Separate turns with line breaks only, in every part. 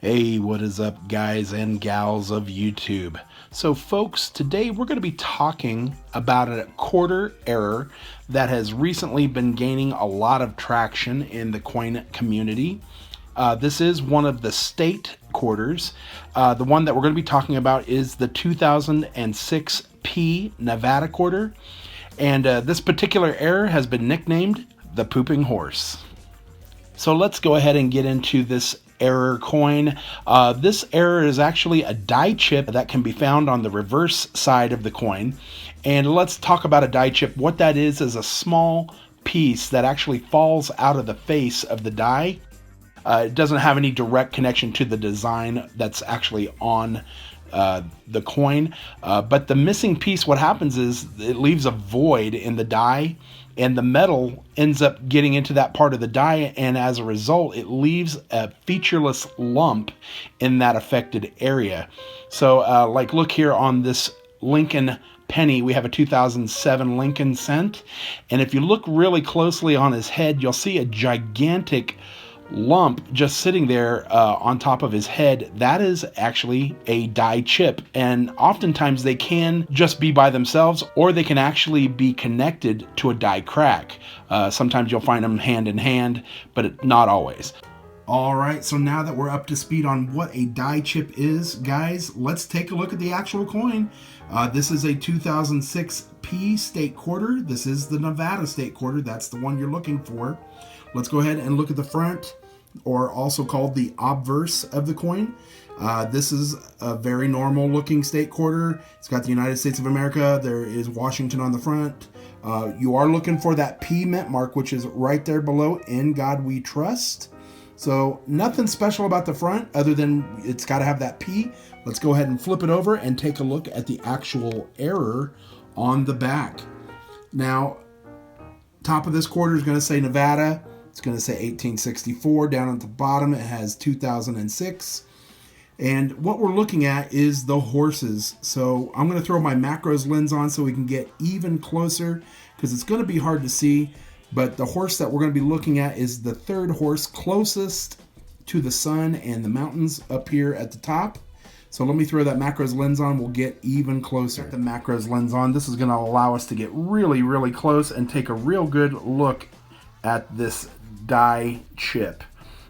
Hey, what is up, guys and gals of YouTube? So, folks, today we're going to be talking about a quarter error that has recently been gaining a lot of traction in the coin community. This is one of the state quarters. The one that we're going to be talking about is the 2006 P Nevada quarter. And this particular error has been nicknamed the pooping horse. So let's go ahead and get into this error coin. This error is actually a die chip that can be found on the reverse side of the coin. And let's talk about a die chip. What that is a small piece that actually falls out of the face of the die. It doesn't have any direct connection to the design that's actually on the coin. But the missing piece, what happens is it leaves a void in the die, and the metal ends up getting into that part of the die, and as a result, it leaves a featureless lump in that affected area. So, like, look here on this Lincoln penny, we have a 2007 Lincoln cent, and if you look really closely on his head, you'll see a gigantic lump just sitting there on top of his head. That is actually a die chip, and oftentimes they can just be by themselves, or they can actually be connected to a die crack. Sometimes you'll find them hand in hand, but not always. All right, so now that we're up to speed on what a die chip is, guys, let's take a look at the actual coin. This is a 2006 P state quarter. This is the Nevada state quarter. That's the one you're looking for. Let's go ahead and look at the front, or also called the obverse of the coin. This is a very normal looking state quarter. It's got the United States of America. There is Washington on the front. You are looking for that P mint mark, which is right there below, "In God We Trust." So nothing special about the front other than it's got to have that P. Let's go ahead and flip it over and take a look at the actual error on the back. Now, top of this quarter is going to say Nevada. It's going to say 1864. Down at the bottom, it has 2006. And what we're looking at is the horses. So I'm going to throw my macros lens on so we can get even closer, because it's going to be hard to see. But the horse that we're going to be looking at is the third horse closest to the sun and the mountains up here at the top. So let me throw that macros lens on. We'll get even closer. Get the macros lens on. This is going to allow us to get really, really close and take a real good look at this die chip.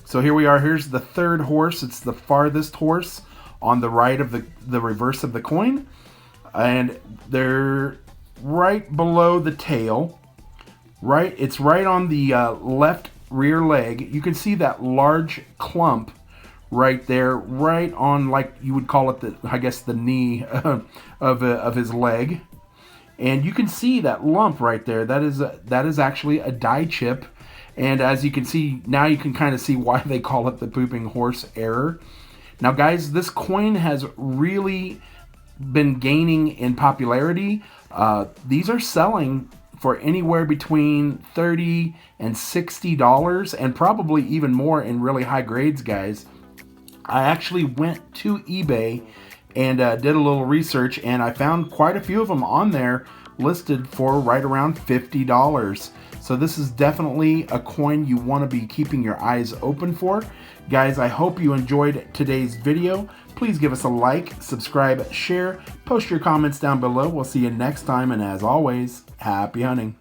So here we are. Here's the third horse. It's the farthest horse on the right of the reverse of the coin. And they're right below the tail. Right, it's right on the left rear leg. You can see that large clump right there, right on, like you would call it, the knee of his leg. And you can see that lump right there. That is actually a die chip. And as you can see, now you can kind of see why they call it the pooping horse error. Now, guys, this coin has really been gaining in popularity. These are selling for anywhere between $30 and $60, and probably even more in really high grades, guys. I actually went to eBay and did a little research, and I found quite a few of them on there listed for right around $50. So this is definitely a coin you want to be keeping your eyes open for. Guys, I hope you enjoyed today's video. Please give us a like, subscribe, share, post your comments down below. We'll see you next time, and as always, happy hunting.